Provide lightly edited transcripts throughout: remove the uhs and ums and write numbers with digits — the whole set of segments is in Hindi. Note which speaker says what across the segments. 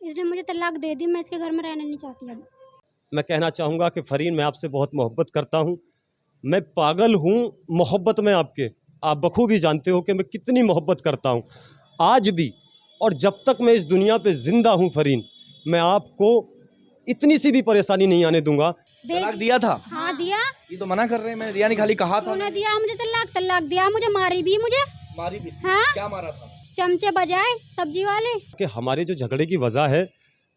Speaker 1: इसने मुझे तलाक दे दी, मैं इसके घर में रहना नहीं चाहती अब।
Speaker 2: मैं कहना चाहूँगा कि फ़रीन, मैं आपसे बहुत मोहब्बत करता हूँ। मैं पागल हूँ मोहब्बत में आपके। आप बखूबी जानते हो कि मैं कितनी मोहब्बत करता हूँ आज भी, और जब तक मैं इस दुनिया पे ज़िंदा हूँ फ़रीन, मैं आपको इतनी सी भी परेशानी नहीं आने दूंगा।
Speaker 3: तलाक दिया था?
Speaker 1: हाँ दिया।
Speaker 3: ये तो मना कर रहे हैं, मैंने दिया नहीं, खाली कहा था।
Speaker 1: उन्होंने दिया मुझे तलाक दिया मुझे, मारी भी मुझे।
Speaker 3: मारी भी?
Speaker 1: हाँ।
Speaker 3: क्या मारा था?
Speaker 1: चमचे बजाए सब्जी वाले।
Speaker 2: कि हमारे जो झगड़े की वजह है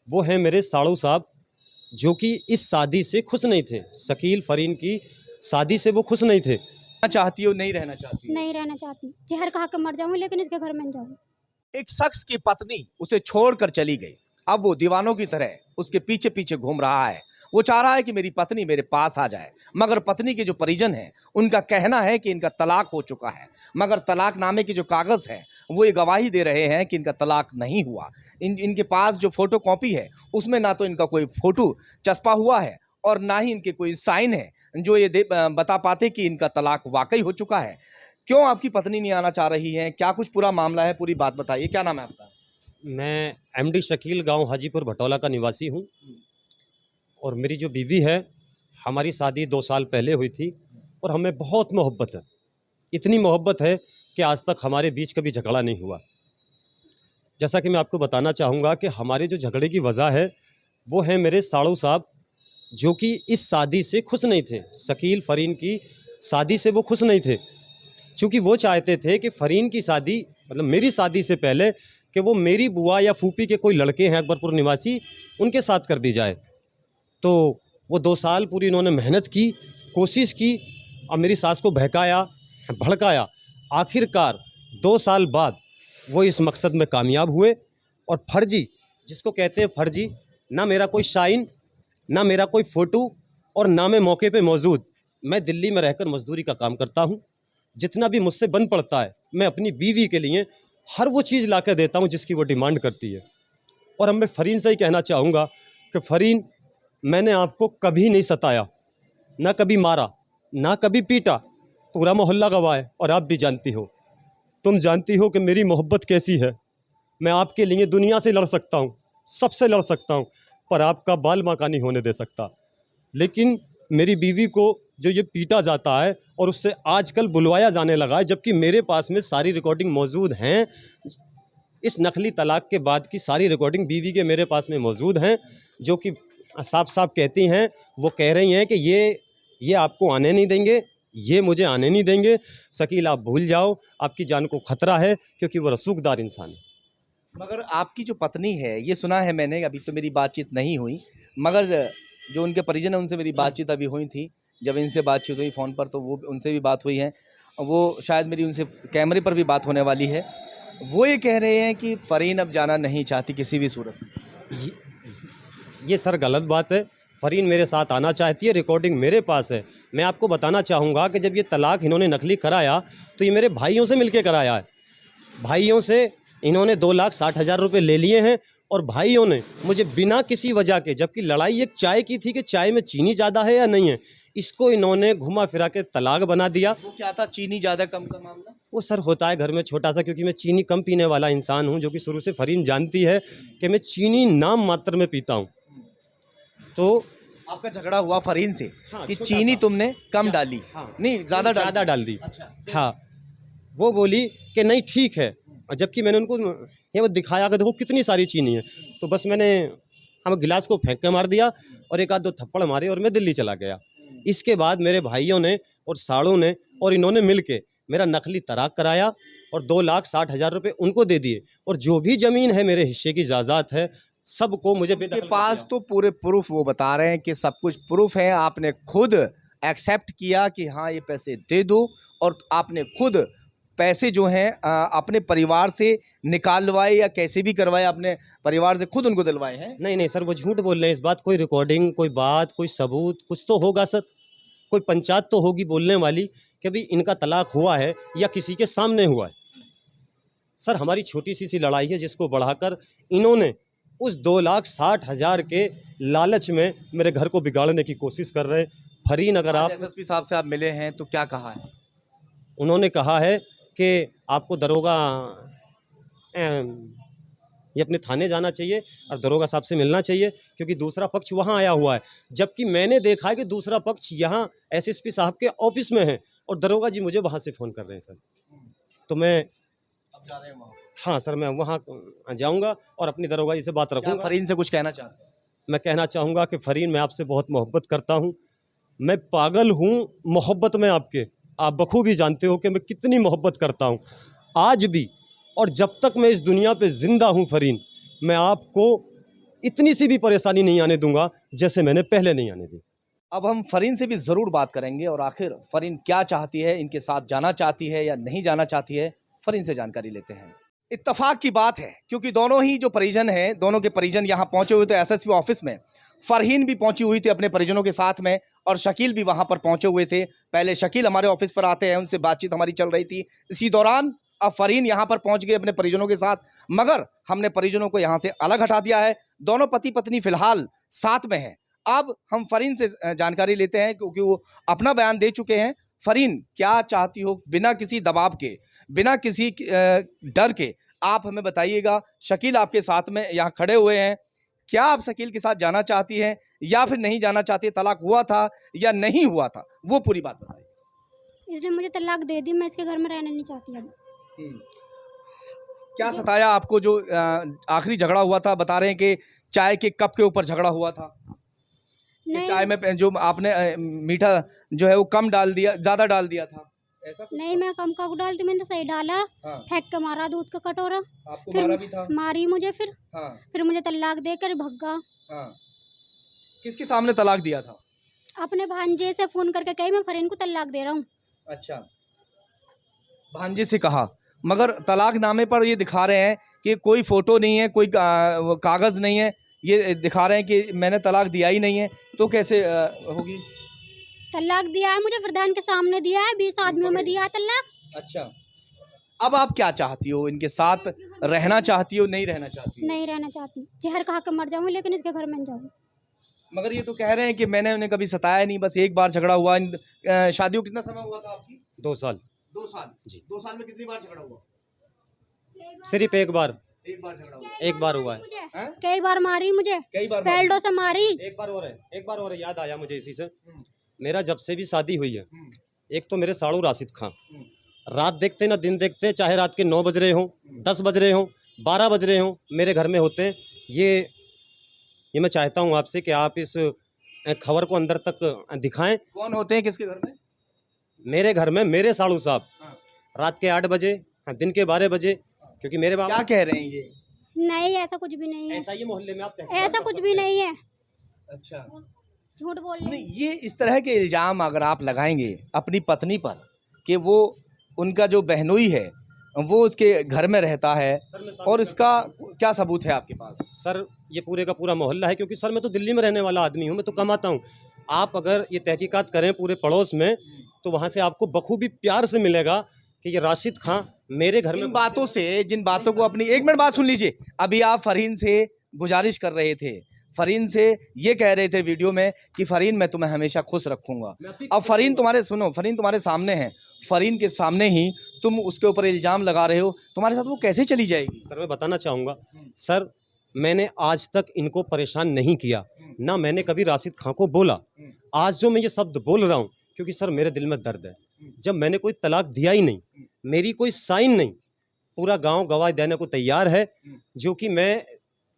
Speaker 2: वो है मेरे साड़ू साहब, जो कि इस शादी से खुश नहीं थे। शकील फ़रीन की शादी से वो खुश नहीं थे।
Speaker 3: चाहती हो, नहीं रहना चाहती?
Speaker 1: नहीं रहना चाहती, जहर खा के मर जाऊंगी लेकिन इसके घर में नहीं जाऊंगी।
Speaker 3: एक शख्स की पत्नी उसे छोड़कर चली गई, अब वो दीवानों की तरह उसके पीछे पीछे घूम रहा है। वो चाह रहा है कि मेरी पत्नी मेरे पास आ जाए, मगर पत्नी के जो परिजन हैं उनका कहना है कि इनका तलाक हो चुका है, मगर तलाकनामे के जो कागज़ हैं वो ये गवाही दे रहे हैं कि इनका तलाक नहीं हुआ। इनके पास जो फोटो कॉपी है उसमें ना तो इनका कोई फोटो चस्पा हुआ है और ना ही इनके कोई साइन है जो ये बता पाते कि इनका तलाक वाकई हो चुका है। क्यों आपकी पत्नी नहीं आना चाह रही है? क्या कुछ पूरा मामला है? पूरी बात बताइए। क्या नाम है आपका?
Speaker 2: मैं एमडी शकील, गांव हाजीपुर भटौला का निवासी हूं, और मेरी जो बीवी है, हमारी शादी 2 साल पहले हुई थी और हमें बहुत मोहब्बत है। इतनी मोहब्बत है कि आज तक हमारे बीच कभी झगड़ा नहीं हुआ। जैसा कि मैं आपको बताना चाहूँगा कि हमारे जो झगड़े की वजह है वो है मेरे साड़ू साहब, जो कि इस शादी से खुश नहीं थे। शकील फ़रीन की शादी से वो खुश नहीं थे, चूँकि वो चाहते थे कि फ़रीन की शादी, मतलब मेरी शादी से पहले, कि वो मेरी बुआ या फूफी के कोई लड़के हैं अकबरपुर निवासी, उनके साथ कर दी जाए। तो वो 2 साल पूरी इन्होंने मेहनत की, कोशिश की, और मेरी सास को बहकाया, भड़काया। आखिरकार 2 साल बाद वो इस मकसद में कामयाब हुए, और फर्जी, जिसको कहते हैं फर्जी, ना मेरा कोई शाइन, ना मेरा कोई फ़ोटो, और ना मैं मौके पे मौजूद। मैं दिल्ली में रहकर मज़दूरी का काम करता हूँ। जितना भी मुझसे बन पड़ता है मैं अपनी बीवी के लिए हर वो चीज़ ला कर देता हूँ जिसकी वो डिमांड करती है। और अब मैं फ़रीन से ही कहना चाहूँगा कि फ़रीन, मैंने आपको कभी नहीं सताया, ना कभी मारा, ना कभी पीटा। पूरा मोहल्ला गवाह है और आप भी जानती हो। तुम जानती हो कि मेरी मोहब्बत कैसी है। मैं आपके लिए दुनिया से लड़ सकता हूँ, सबसे लड़ सकता हूँ, पर आपका बाल बांका नहीं होने दे सकता। लेकिन मेरी बीवी को जो ये पीटा जाता है और उससे आजकल बुलवाया जाने लगा है, जबकि मेरे पास में सारी रिकॉर्डिंग मौजूद हैं। इस नकली तलाक के बाद की सारी रिकॉर्डिंग बीवी के मेरे पास में मौजूद हैं, जो कि साफ साफ कहती हैं, वो कह रही हैं कि ये आपको आने नहीं देंगे, ये मुझे आने नहीं देंगे। शकील, आप भूल जाओ, आपकी जान को खतरा है, क्योंकि वो रसूखदार इंसान है।
Speaker 3: मगर आपकी जो पत्नी है, ये सुना है मैंने, अभी तो मेरी बातचीत नहीं हुई, मगर जो उनके परिजन हैं उनसे मेरी बातचीत अभी हुई थी। जब इनसे बातचीत हुई फ़ोन पर तो वो उनसे भी बात हुई है। वो शायद मेरी उनसे कैमरे पर भी बात होने वाली है। वो ये कह रहे हैं कि फ़रीन अब जाना नहीं चाहती किसी भी सूरत में।
Speaker 2: ये ये सर गलत बात है। फ़रीन मेरे साथ आना चाहती है, रिकॉर्डिंग मेरे पास है। मैं आपको बताना चाहूँगा कि जब ये तलाक इन्होंने नकली कराया तो ये मेरे भाइयों से मिलके कराया है। भाइयों से इन्होंने 2,60,000 रुपये ले लिए हैं, और भाइयों ने मुझे बिना किसी वजह के, जबकि लड़ाई एक चाय की थी कि चाय में चीनी ज़्यादा है या नहीं है, इसको इन्होंने घुमा फिरा के तलाक बना दिया।
Speaker 3: वो क्या था, चीनी ज़्यादा कम का मामला?
Speaker 2: वो सर होता है घर में छोटा सा, क्योंकि मैं चीनी कम पीने वाला इंसान हूँ, जो कि शुरू से फ़रीन जानती है कि मैं चीनी नाम मात्र में पीता हूँ। तो
Speaker 3: आपका झगड़ा हुआ फ़रीन से
Speaker 2: हाँ,
Speaker 3: कि
Speaker 2: छोटा
Speaker 3: चीनी
Speaker 2: सा।
Speaker 3: तुमने कम डाली?
Speaker 2: हाँ,
Speaker 3: नहीं, ज़्यादा
Speaker 2: डाल दी।
Speaker 3: अच्छा।
Speaker 2: हाँ, वो बोली कि नहीं ठीक है, और जबकि मैंने उनको ये वो दिखाया कि देखो कितनी सारी चीनी है। तो बस मैंने हम गिलास को फेंक के मार दिया और एक आध दो थप्पड़ मारे और मैं दिल्ली चला गया। इसके बाद मेरे भाइयों ने और साड़ों ने और इन्होंने मिलके मेरा नकली तलाक कराया और 2,60,000 रुपये उनको दे दिए, और जो भी ज़मीन है मेरे हिस्से की जायदाद है सबको मुझे
Speaker 3: के पास तो पूरे प्रूफ, वो बता रहे हैं कि सब कुछ प्रूफ है। आपने खुद एक्सेप्ट किया कि हाँ ये पैसे दे दो, और आपने खुद पैसे जो हैं अपने परिवार से निकालवाए या कैसे भी करवाए, अपने परिवार से खुद उनको दिलवाए हैं।
Speaker 2: नहीं नहीं सर, वो झूठ बोल रहे हैं। इस बात कोई रिकॉर्डिंग, कोई बात, कोई सबूत कुछ तो होगा सर, कोई पंचायत तो होगी बोलने वाली कि भाई इनका तलाक हुआ है या किसी के सामने हुआ है। सर हमारी छोटी सी लड़ाई है जिसको बढ़ाकर इन्होंने उस 2,60,000 के लालच में मेरे घर को बिगाड़ने की कोशिश कर रहे हैं। फ़रीन, अगर आप
Speaker 3: एसएसपी साहब से आप मिले हैं तो क्या कहा है?
Speaker 2: उन्होंने कहा है कि आपको दरोगा ये अपने थाने जाना चाहिए और दरोगा साहब से मिलना चाहिए, क्योंकि दूसरा पक्ष वहाँ आया हुआ है, जबकि मैंने देखा है कि दूसरा पक्ष यहाँ एसएसपी साहब के ऑफिस में है और दरोगा जी मुझे वहाँ से फ़ोन कर रहे हैं सर। तो मैं
Speaker 3: अब जा रहे हैं वहाँ।
Speaker 2: हाँ सर, मैं वहाँ जाऊँगा और अपनी दरोगा जी से बात
Speaker 3: क्या
Speaker 2: रखूँगा।
Speaker 3: फरीन से कुछ कहना चाहते हैं?
Speaker 2: मैं कहना चाहूँगा कि फ़रीन, मैं आपसे बहुत मोहब्बत करता हूँ, मैं पागल हूँ मोहब्बत में आपके। आप बखूबी जानते हो कि मैं कितनी मोहब्बत करता हूँ आज भी, और जब तक मैं इस दुनिया पे ज़िंदा हूँ फ़रीन, मैं आपको इतनी सी भी परेशानी नहीं आने दूंगा जैसे मैंने पहले नहीं आने दी।
Speaker 3: अब हम फरीन से भी ज़रूर बात करेंगे और आखिर फरीन क्या चाहती है, इनके साथ जाना चाहती है या नहीं जाना चाहती है, फरीन से जानकारी लेते हैं। इत्तफाक की बात है क्योंकि दोनों ही जो परिजन हैं, दोनों के परिजन यहाँ पहुंचे हुए थे एसएसपी ऑफिस में। फरहीन भी पहुंची हुई थी अपने परिजनों के साथ में और शकील भी वहां पर पहुंचे हुए थे। पहले शकील हमारे ऑफिस पर आते हैं, उनसे बातचीत हमारी चल रही थी। इसी दौरान अब फरहीन यहाँ पर पहुंच गए अपने परिजनों के साथ, मगर हमने परिजनों को यहाँ से अलग हटा दिया है। दोनों पति पत्नी फिलहाल साथ में हैं। अब हम फरीन से जानकारी लेते हैं क्योंकि वो अपना बयान दे चुके हैं। फरीन, क्या चाहती हो, बिना किसी दबाव के, बिना किसी डर के आप हमें बताइएगा। शकील आपके साथ में यहाँ खड़े हुए हैं, क्या आप शकील के साथ जाना चाहती हैं या फिर नहीं जाना चाहती? तलाक हुआ था या नहीं हुआ था, वो पूरी बात बताइए।
Speaker 1: इसने मुझे तलाक दे दी, मैं इसके घर में रहना नहीं चाहती अब।
Speaker 3: क्या सताया आपको? जो आखिरी झगड़ा हुआ था, बता रहे हैं कि चाय के कप के ऊपर झगड़ा हुआ था।
Speaker 1: नहीं
Speaker 3: चाय में जो आपने मीठा जो है वो कम डाल दिया, ज्यादा डाल दिया था, ऐसा कुछ
Speaker 1: नहीं, मैं कम का डालती, मैंने तो सही डाला।
Speaker 3: हाँ।
Speaker 1: फेंक के मारा दूध का कटोरा,
Speaker 3: आपको
Speaker 1: फिर
Speaker 3: मारा भी था?
Speaker 1: मारी मुझे,
Speaker 3: हाँ।
Speaker 1: फिर मुझे तलाक देकर भगा।
Speaker 3: हाँ। किसके सामने तलाक दिया था?
Speaker 1: अपने भांजे से फोन करके कही मैं फरीन को तलाक दे रहा हूँ।
Speaker 3: अच्छा, भांजे से कहा, मगर तलाकनामे पर ये दिखा रहे हैं कि कोई फोटो नहीं है, कोई कागज नहीं है, ये दिखा रहे हैं कि मैंने तलाक दिया ही नहीं है। तो कैसे होगी?
Speaker 1: तलाक दिया है मुझे, प्रधान के सामने दिया है, 20 आदमियों में दिया है तलाक।
Speaker 3: अच्छा, अब आप क्या चाहती हो? इनके साथ रहना चाहती हो, नहीं रहना चाहती हो?
Speaker 1: नहीं रहना चाहती, जहर खा के मर जाऊँ लेकिन इसके घर में नहीं जाऊँ।
Speaker 3: मगर ये तो कह रहे हैं कि मैंने उन्हें कभी सताया नहीं, बस एक बार झगड़ा हुआ। शादी को कितना समय हुआ था आपकी?
Speaker 2: 2 साल।
Speaker 3: 2 साल
Speaker 2: जी।
Speaker 3: 2 साल में कितनी बार झगड़ा हुआ?
Speaker 2: सिर्फ एक बार।
Speaker 3: एक बार झगड़ा हुआ।
Speaker 2: एक बार हुआ है।
Speaker 3: हैं?
Speaker 1: कई बार मारी मुझे,
Speaker 3: कई बार
Speaker 1: पेल्डो से मारी।
Speaker 2: एक बार और है, याद आया मुझे इसी से। मेरा जब से भी शादी हुई है,
Speaker 3: हम्म।
Speaker 2: एक तो मेरे साड़ू राशिद खां,
Speaker 3: हम्म।
Speaker 2: रात देखते ना दिन देखते, चाहे रात के 9 बज रहे हों, 10 बज रहे हों, 12 बज रहे हों, मेरे घर में होते हैं। ये मैं चाहता हूं आपसे कि आप इस खबर को अंदर तक दिखाएं।
Speaker 3: कौन होते हैं किसके घर में?
Speaker 2: मेरे घर में मेरे साड़ू साहब
Speaker 3: हाँ।
Speaker 2: रात के 8 बजे, दिन के 12 बजे, क्योंकि मेरे
Speaker 3: क्या
Speaker 2: बाबा।
Speaker 3: कह रहे हैं ये?
Speaker 1: नहीं, ऐसा कुछ भी नहीं है,
Speaker 2: ऐसा ये मोहल्ले में आप
Speaker 1: ऐसा कुछ भी नहीं है,
Speaker 3: अच्छा,
Speaker 1: झूठ बोल रहे
Speaker 3: नहीं,
Speaker 1: हैं।
Speaker 3: ये इस तरह के इल्जाम अगर आप लगाएंगे अपनी पत्नी पर कि वो उनका जो बहनोई है वो उसके घर में रहता है, और इसका क्या सबूत है आपके पास?
Speaker 2: सर, ये पूरे का पूरा मोहल्ला है, क्योंकि सर मैं तो दिल्ली में रहने वाला आदमी हूँ, मैं तो कमाता हूँ। आप अगर ये तहकीकात करें पूरे पड़ोस में, तो वहाँ से आपको बखूबी प्यार से मिलेगा कि ये राशिद खां मेरे घर में।
Speaker 3: इन बातों से, जिन बातों को अपनी, एक मिनट बात सुन लीजिए। अभी आप फरहीन से गुजारिश कर रहे थे, फरहीन से ये कह रहे थे वीडियो में कि फरहीन मैं तुम्हें हमेशा खुश रखूंगा। अब फरहीन तुम्हारे, सुनो, फरहीन तुम्हारे सामने है, फरहीन के सामने ही तुम उसके ऊपर इल्जाम लगा रहे हो, तुम्हारे साथ वो कैसे चली जाएगी?
Speaker 2: सर मैं बताना चाहूँगा, सर मैंने आज तक इनको परेशान नहीं किया, ना मैंने कभी राशिद खां को बोला। आज जो मैं ये शब्द बोल रहा हूँ, क्योंकि सर मेरे दिल में दर्द है। जब मैंने कोई तलाक दिया ही नहीं, मेरी कोई साइन नहीं, पूरा गांव गवाह देने को तैयार है,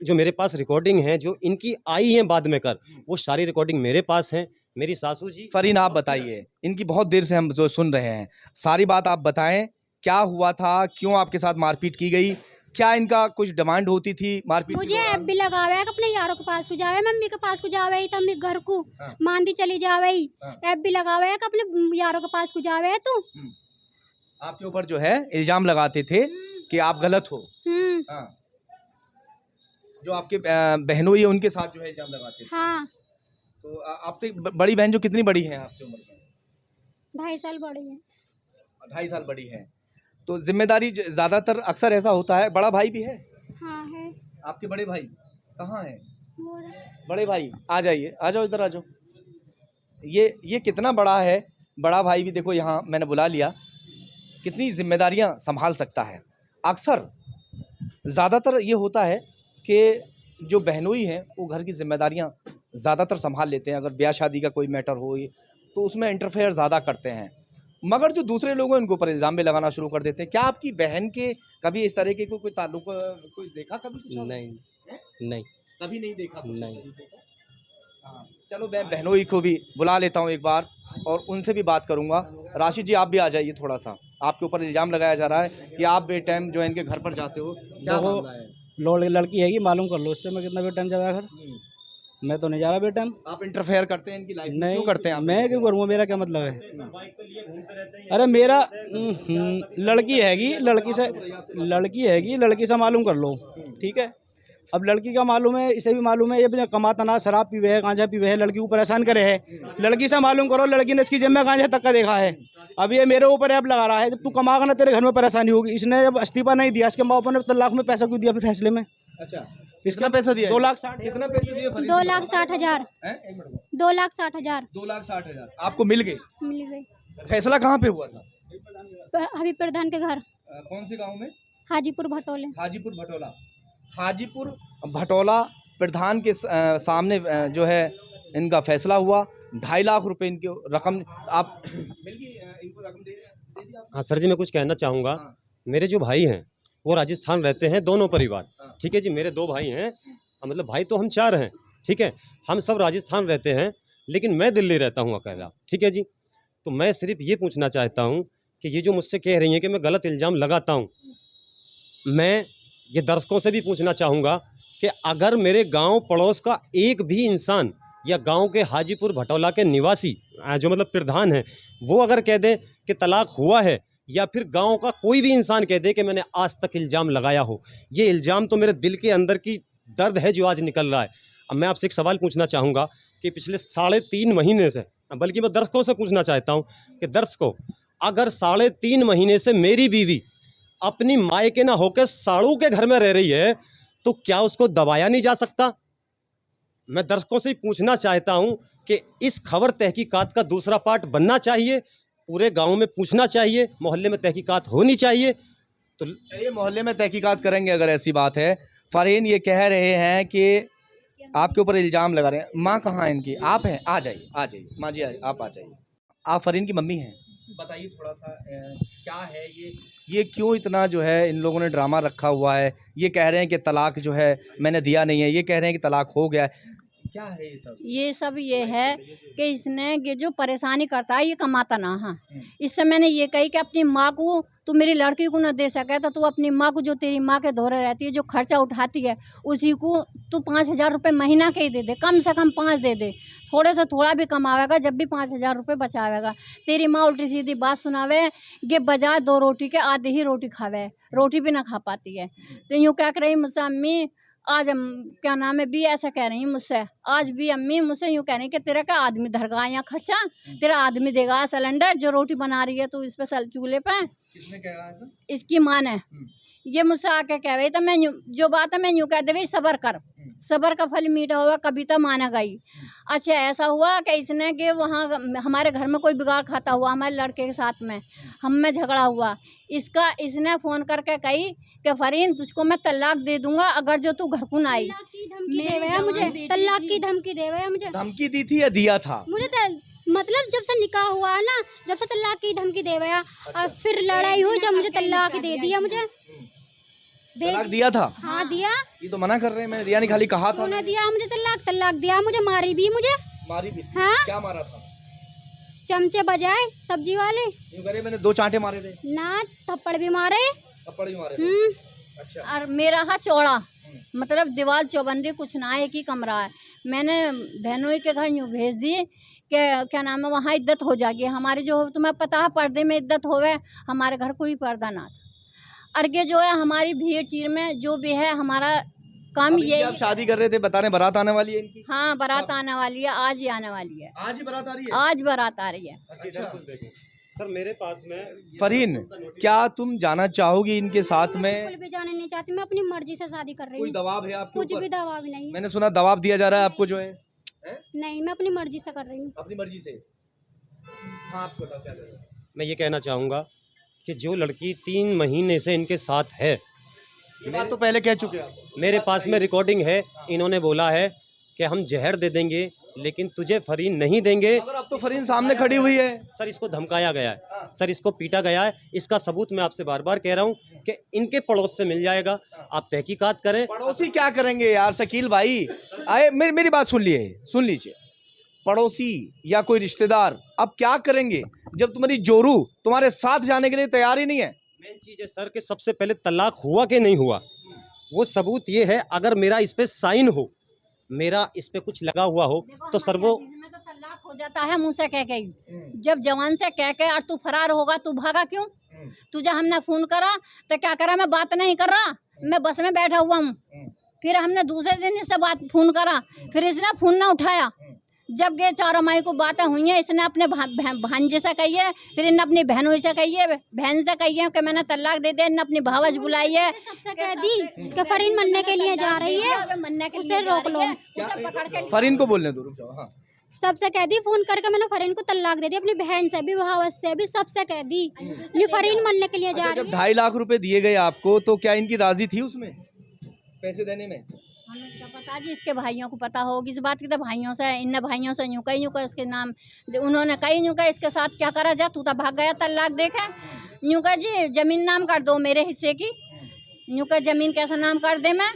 Speaker 2: जो मेरे पास रिकॉर्डिंग है, जो इनकी आई है बाद में कर, वो सारी रिकॉर्डिंग मेरे पास है। मेरी सासू जी।
Speaker 3: फरहीन आप बताइए, इनकी बहुत देर से हम जो सुन रहे हैं, सारी बात आप बताएं, क्या हुआ था, क्यों आपके साथ मारपीट की गई, क्या इनका कुछ डिमांड होती थी मारपीट के
Speaker 1: मुझे
Speaker 3: दौरान?
Speaker 1: ऐप भी लगावे है कि अपने यारों के पास को जावे, मम्मी के पास को जावे, तब मैं घर को
Speaker 3: हाँ।
Speaker 1: मांदी चली जावे।
Speaker 3: हाँ।
Speaker 1: ऐप भी लगावे है कि अपने यारों के पास को जावे है तू।
Speaker 3: आपके ऊपर जो है इल्जाम लगाते थे कि आप गलत हो। हाँ। जो आपके बहनोई है उनके साथ जो है इल्जाम लगाते थे।
Speaker 1: हाँ,
Speaker 3: तो आपसे बड़ी बहन जो कितनी बड़ी है आपसे उम्र में?
Speaker 1: 2.5 साल बड़ी है।
Speaker 3: 2.5 साल बड़ी है। तो जिम्मेदारी ज्यादातर अक्सर ऐसा होता है। बड़ा भाई भी है?
Speaker 1: हाँ है।
Speaker 3: आपके बड़े भाई कहाँ है?
Speaker 1: वो रहा।
Speaker 3: बड़े भाई आ जाइए, आ जाओ, इधर आ जाओ। ये कितना बड़ा है, बड़ा भाई भी देखो यहाँ मैंने बुला लिया, कितनी जिम्मेदारियां संभाल सकता है। अक्सर ज़्यादातर ये होता है कि जो बहनोई हैं वो घर की जिम्मेदारियां ज़्यादातर संभाल लेते हैं। अगर ब्याह शादी का कोई मैटर हो तो उसमें इंटरफेयर ज़्यादा करते हैं, मगर जो दूसरे लोग हैं उनके ऊपर इल्ज़ाम भी लगाना शुरू कर देते हैं। क्या आपकी बहन के कभी इस तरह के कोई ताल्लुक कोई देखा कभी कुछ?
Speaker 4: नहीं नहीं
Speaker 3: कभी नहीं देखा कुछ इस
Speaker 4: नहीं।
Speaker 3: तरीके का? हाँ, चलो मैं बहनोई को भी बुला लेता हूँ एक बार और उनसे भी बात करूंगा। राशिद जी, आप भी आ जाइए। थोड़ा सा आपके ऊपर इल्ज़ाम लगाया जा रहा है कि आप बेटाइम जो है इनके घर पर जाते हो, क्या
Speaker 4: देखो,
Speaker 3: मामला है?
Speaker 4: लड़की है कि मालूम कर लो इससे मैं कितना बेटा जाएगा घर। मैं तो नहीं जा रहा बेटा।
Speaker 3: आप इंटरफेयर करते हैं इनकी लाइफ में,
Speaker 4: नहीं
Speaker 3: क्यों करते हैं आप?
Speaker 4: मैं क्यों करूँगा, मेरा क्या मतलब है? अरे मेरा लड़की हैगी, लड़की से मालूम कर लो, ठीक है। अब लड़की का मालूम है, इसे भी मालूम है, ये भी कमाता ना शराब पीवे है, गांजा पीवे है, लड़की को परेशान करे है। लड़की से मालूम करो, लड़की ने इसकी जेब में गांजा तक का देखा है। अब ये मेरे ऊपर ऐप लगा रहा है, जब तू कमागा ना तेरे घर में परेशानी होगी। इसने जब इस्तीफा नहीं दिया, इसके माँ बाप ने 3 लाख में पैसा क्यों दिया फिर फैसले में?
Speaker 3: अच्छा, कितना पैसा दिया?
Speaker 4: 2,60,000।
Speaker 3: कितना पैसे दिए?
Speaker 1: 2,60,000 2,60,000
Speaker 3: 2,60,000 आपको मिल गए?
Speaker 1: मिल गई।
Speaker 3: फैसला कहाँ पे हुआ था?
Speaker 1: अभी प्रधान के घर
Speaker 3: कौन से गांव में?
Speaker 1: हाजीपुर भटोले।
Speaker 3: हाजीपुर भटोला। हाजीपुर भटोला प्रधान के सामने जो है इनका फैसला हुआ। 2.5 लाख रुपए इनकी रकम आप मिल गई, इनको रकम दे दी आप?
Speaker 2: हाँ सर जी, मैं कुछ कहना चाहूँगा।
Speaker 3: हाँ।
Speaker 2: मेरे जो भाई हैं वो राजस्थान रहते हैं, दोनों परिवार।
Speaker 3: हाँ।
Speaker 2: ठीक है जी, मेरे 2 भाई हैं, मतलब भाई तो हम 4 हैं, ठीक है। हम सब राजस्थान रहते हैं, लेकिन मैं दिल्ली रहता हूँ अकेला, ठीक है जी। तो मैं सिर्फ ये पूछना चाहता हूँ कि ये जो मुझसे कह रही हैं कि मैं गलत इल्ज़ाम लगाता हूँ, मैं ये दर्शकों से भी पूछना चाहूँगा कि अगर मेरे गांव पड़ोस का एक भी इंसान या गांव के हाजीपुर भटोला के निवासी जो मतलब प्रधान है, वो अगर कह दे कि तलाक हुआ है, या फिर गांव का कोई भी इंसान कह दे कि मैंने आज तक इल्ज़ाम लगाया हो, ये इल्ज़ाम तो मेरे दिल के अंदर की दर्द है जो आज निकल रहा है। अब मैं आपसे एक सवाल पूछना चाहूँगा कि पिछले 3.5 महीने से, बल्कि मैं दर्शकों से पूछना चाहता हूँ कि दर्शकों, अगर 3.5 महीने से मेरी बीवी अपनी मायके ना होकर साड़ू के घर में रह रही है, तो क्या उसको दबाया नहीं जा सकता? मैं दर्शकों से ही पूछना चाहता हूं कि इस खबर तहकीकात का दूसरा पार्ट बनना चाहिए, पूरे गांव में पूछना चाहिए, मोहल्ले में तहकीकात होनी चाहिए। तो
Speaker 3: चलिए मोहल्ले में तहकीकात करेंगे अगर ऐसी बात है। फरहीन ये कह रहे हैं कि आपके ऊपर इल्ज़ाम लगा रहे हैं। माँ कहाँ है इनकी? आप हैं? आ जाइए माँ जी, आप आ जाइए। आप फरहीन की मम्मी हैं, बताइए थोड़ा सा क्या है ये क्यों इतना जो है इन लोगों ने ड्रामा रखा हुआ है? ये कह रहे हैं कि तलाक जो है मैंने दिया नहीं है, ये कह रहे हैं कि तलाक हो गया है। क्या है ये सब?
Speaker 5: ये है कि इसने ये जो परेशानी करता है ये कमाता ना। हाँ, इससे मैंने ये कही कि अपनी माँ को तू मेरी लड़की को ना दे सके तो तू अपनी माँ को, जो तेरी माँ के दौरे रहती है, जो खर्चा उठाती है, उसी को तू 5,000 रुपये महीना के ही दे दे, कम से कम 5 दे दे। थोड़े से थोड़ा भी कमावेगा, जब भी 5,000 रुपये बचावेगा। तेरी माँ उल्टी सीधी बात सुनावे कि बजाय 2 रोटी के आधे ही रोटी खावे, रोटी भी ना खा पाती है। तो यूँ क्या कर रही मुझसे, अम्मी आज हम क्या नाम है भी ऐसा कह रही मुझसे, आज भी अम्मी मुझसे यूँ कह रही कि तेरा क्या आदमी धरगा यहाँ खर्चा, तेरा आदमी देगा सिलेंडर, जो रोटी बना रही है तू इस पे चूल्हे पे।
Speaker 3: किसने कहा ऐसा?
Speaker 5: इसकी माँ ने। ये मुझसे आके कह रही, तो मैं जो बात है मैं यूँ कह दे, सबर कर, सबर का फल मीठा हुआ, कविता माना गई। अच्छा ऐसा हुआ कि इसने कि वहाँ हमारे घर में कोई बिगाड़ खाता हुआ, हमारे लड़के के साथ में हम में झगड़ा हुआ, इसने फ़ोन करके कही कि फरहीन तुझको मैं तलाक दे दूंगा अगर जो तू घर को ना आई।
Speaker 1: तलाक की धमकी दे गया मुझे, तलाक की धमकी दे गया मुझे।
Speaker 3: धमकी दी थी या दिया था?
Speaker 1: मुझे मतलब जब से निकाह हुआ है ना, जब से तलाक की धमकी दे गया। और फिर लड़ाई हुई जब मुझे तलाक दे दिया। मुझे
Speaker 3: तलाक दिया था?
Speaker 1: हाँ दिया।
Speaker 3: ये तो मना कर रहे हैं, मैंने दिया नहीं, खाली कहा था।
Speaker 1: उन्होंने दिया मुझे तलाक दिया मुझे, मारी भी मुझे।
Speaker 3: मारी भी?
Speaker 1: हाँ।
Speaker 3: क्या मारा था?
Speaker 1: चमचे बजाए सब्जी वाले।
Speaker 3: यूं करे मैंने 2 चांटे मारे थे
Speaker 1: ना, थप्पड़ भी मारे।
Speaker 3: थप्पड़ भी मारे थे। अच्छा।
Speaker 5: और मेरा हाथ चौड़ा, मतलब दीवार चौबंदी कुछ ना, एक ही कमरा है। मैंने बहनोई के घर यूँ भेज दिए कि क्या नाम है वहाँ इद्दत हो जाएगी हमारी, जो तुम्हें पता है पर्दे में इद्दत होवे, हमारे घर कोई पर्दा ना था। और ये जो है हमारी भीड़ चीर में जो भी है हमारा काम ये।
Speaker 3: आप शादी कर रहे थे, बता रहे बारात आने वाली है इनकी?
Speaker 5: हाँ, बारात आने वाली है, आज ही आने वाली है।
Speaker 3: आज ही बारात आ रही है?
Speaker 5: आज बारात आ रही है।
Speaker 3: अच्छा।
Speaker 2: सर मेरे पास में
Speaker 3: फरहीन, क्या तुम जाना चाहोगी इनके साथ में?
Speaker 1: बिल्कुल भी जाने नहीं चाहती, मैं अपनी मर्जी से शादी कर रही
Speaker 3: कोई
Speaker 1: हूँ।
Speaker 3: दबाव है आपके
Speaker 1: कुछ
Speaker 3: ऊपर?
Speaker 1: भी दबाव नहीं।
Speaker 3: मैंने सुना दबाव दिया जा रहा है आपको जो है?
Speaker 1: नहीं, मैं अपनी मर्जी से कर रही हूँ।
Speaker 3: अपनी मर्जी से? हाँ, आपको बताओ क्या
Speaker 2: मैं ये कहना चाहूँगा कि जो लड़की 3 महीने से इनके साथ है,
Speaker 3: ये बात तो पहले कह चुके हैं।
Speaker 2: मेरे पास में रिकॉर्डिंग है, इन्होंने बोला है कि हम जहर दे देंगे लेकिन तुझे फरीन नहीं देंगे।
Speaker 3: मगर अब तो फरीन सामने खड़ी हुई है।
Speaker 2: सर इसको धमकाया गया है, सर इसको पीटा गया है, इसका सबूत मैं आपसे बार बार कह रहा हूँ कि इनके पड़ोस से मिल जाएगा, आप तहकीकात करें।
Speaker 3: पड़ोसी क्या करेंगे यार शकील भाई, आए मेरी बात सुन लीजिए। पड़ोसी या कोई रिश्तेदार अब क्या करेंगे जब तुम्हारी जोरू तुम्हारे साथ जाने के लिए तैयार ही नहीं है।
Speaker 2: मेन चीज है सर कि सबसे पहले तलाक हुआ कि नहीं हुआ, वो सबूत ये है। अगर मेरा इस पे साइन हो, मेरा इस पे कुछ लगा हुआ हो, तो सर वो
Speaker 5: में तो तलाक हो जाता है मुंह से कह के ही। जब जवान से कह के और तू फरार होगा, तू भागा क्यों? तुझे हमने फोन करा तो क्या करा, मैं बात नहीं कर रहा, मैं बस में बैठा हुआ हूँ। फिर हमने दूसरे दिन इससे बात फोन करा, फिर इसने फोन ना उठाया। जब गए 4 मई को बातें हुई हैं, इसने अपने भांजे से कही है, फिर इन्हें अपनी बहनों से कही है, बहन से कही है कि मैंने तलाक दे दिया। इन्हें अपनी भावज बुलाई है,
Speaker 1: सबसे कह दी कि फरीन मरने के लिए जा रही है,
Speaker 5: मरने के
Speaker 1: उसे
Speaker 5: लिए जा
Speaker 1: रोक
Speaker 5: रही
Speaker 1: लो।
Speaker 5: है, उसे पकड़ के
Speaker 3: फरीन को बोलने दो, रुक जाओ। हाँ
Speaker 1: सबसे कह दी फोन करके, मैंने फरीन को तलाक दे दी, अपनी बहन से भी, भावज से भी, सबसे कह दी ये फरीन मरने के लिए जा
Speaker 3: अच्छा,
Speaker 1: रही
Speaker 3: जब
Speaker 1: है।
Speaker 3: 2.5 लाख रुपए दिए गए आपको तो क्या इनकी राजी थी उसमें पैसे देने में?
Speaker 5: हमें क्या पता जी, इसके भाइयों को पता होगी इस बात की। तो भाइयों से, इन भाइयों से यूं कही इसके नाम उन्होंने कही, यूं कही इसके साथ क्या करा जा, तू तो भाग गया तलाक देखे। यूं कह जी जमीन नाम कर दो मेरे हिस्से की, यूं कह जमीन कैसा नाम कर दे मैं,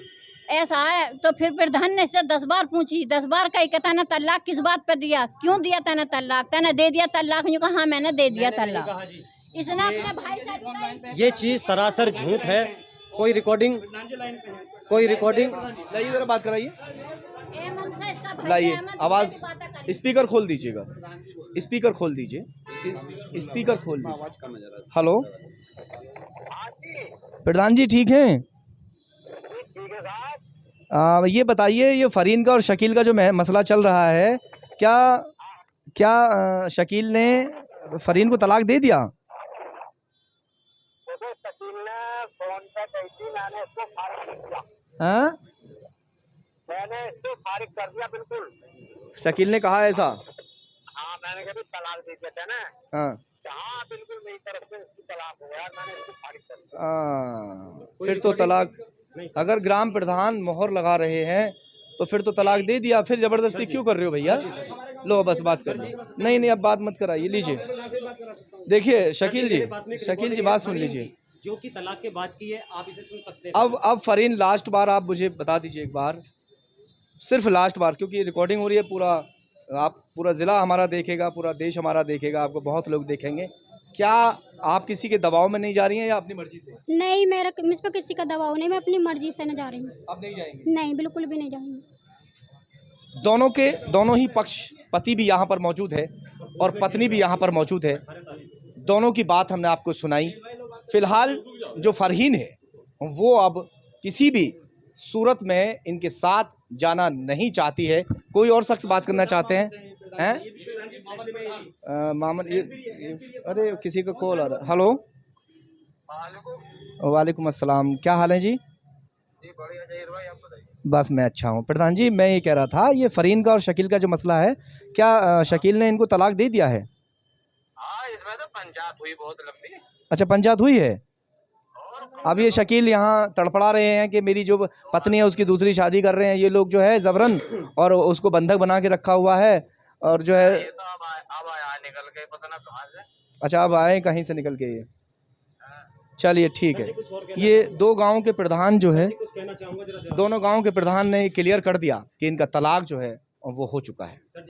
Speaker 5: ऐसा है। तो फिर प्रधान ने इससे 10 बार पूछी, 10 बार कही कि तैने तलाक किस बात पे दिया, क्यों दिया तैने तलाक, तैने दे दिया तलाक? यूं कहा हाँ मैंने दे दिया तलाक। इसने अपने भाई से भी कही।
Speaker 2: ये चीज सरासर झूठ है। कोई रिकॉर्डिंग
Speaker 3: लाइए जरा बात कराइए,
Speaker 5: अहमद से इसका भाई
Speaker 3: लाइए
Speaker 5: अहमद
Speaker 3: आवाज,
Speaker 5: से बातें करी।
Speaker 3: स्पीकर खोल दीजिएगा, स्पीकर खोल दीजिए, स्पीकर खोल दीजिए। हेलो प्रधान जी ठीक हैं? ये बताइए, ये फरीन का और शकील का जो मसला चल रहा है, क्या शकील ने फरीन को तलाक दे दिया? हाँ
Speaker 6: मैंने इसको फारिग कर दिया बिल्कुल।
Speaker 3: शकील ने कहा ऐसा?
Speaker 6: हाँ मैंने कभी तलाक दे दिया था ना।
Speaker 3: हाँ
Speaker 6: हाँ बिल्कुल मेरी तरफ से इसकी तलाक हो गया, मैंने इसको फारिग कर दिया।
Speaker 3: फिर तो तलाक, अगर ग्राम प्रधान मोहर लगा रहे हैं तो फिर तो तलाक दे दिया, फिर जबरदस्ती क्यों कर रहे हो भैया? लो बस बात कर लो। नहीं अब बात मत कराइए, लीजिए। देखिए शकील जी बात सुन लीजिए।
Speaker 2: जो कि तलाक के बाद की है, आप इसे सुन सकते हैं।
Speaker 3: अब फरीन लास्ट बार आप मुझे बता दीजिए एक बार, सिर्फ लास्ट बार, क्योंकि रिकॉर्डिंग हो रही है, पूरा ज़िला हमारा देखेगा, पूरा देश हमारा देखेगा, आपको बहुत लोग देखेंगे। क्या आप किसी के दबाव में नहीं जा रही हैं या अपनी मर्जी से?
Speaker 1: नहीं, मुझ पर किसी का दबाव नहीं, मैं अपनी मर्जी से न जा रही हूँ।
Speaker 3: अब नहीं जाएंगे?
Speaker 1: नहीं, बिल्कुल भी नहीं जाऊँगी।
Speaker 3: दोनों ही पक्ष, पति भी यहाँ पर मौजूद है और पत्नी भी यहाँ पर मौजूद है। दोनों की बात हमने आपको सुनाई। फिलहाल जो फरहीन है वो अब किसी भी सूरत में इनके साथ जाना नहीं चाहती है। कोई और शख्स बात करना चाहते हैं? मामन अरे किसी का कॉल आ रहा है। हेलो वालेकुम अस्सलाम, क्या हाल है जी? बस मैं अच्छा हूँ। प्रधान जी मैं ये कह रहा था, ये फरीन का और शकील का जो मसला है, क्या शकील ने इनको तलाक दे दिया है?
Speaker 6: हाँ इसमें तो पंचायत हुई बहुत लंबी।
Speaker 3: अच्छा पंचायत हुई है। अब ये शकील यहाँ तड़पड़ा रहे हैं कि मेरी जो पत्नी है उसकी दूसरी शादी कर रहे हैं ये लोग जो है जबरन, और उसको बंधक बना के रखा हुआ है, और जो है
Speaker 6: ये तो अब आया निकल के पता ना कहाँ से।
Speaker 3: अच्छा अब आए कहीं से निकल के ये। चलिए ठीक है। ये 2 गांव के प्रधान जो है, दोनों गांव के प्रधान ने क्लियर कर दिया कि इनका तलाक जो है वो हो चुका है।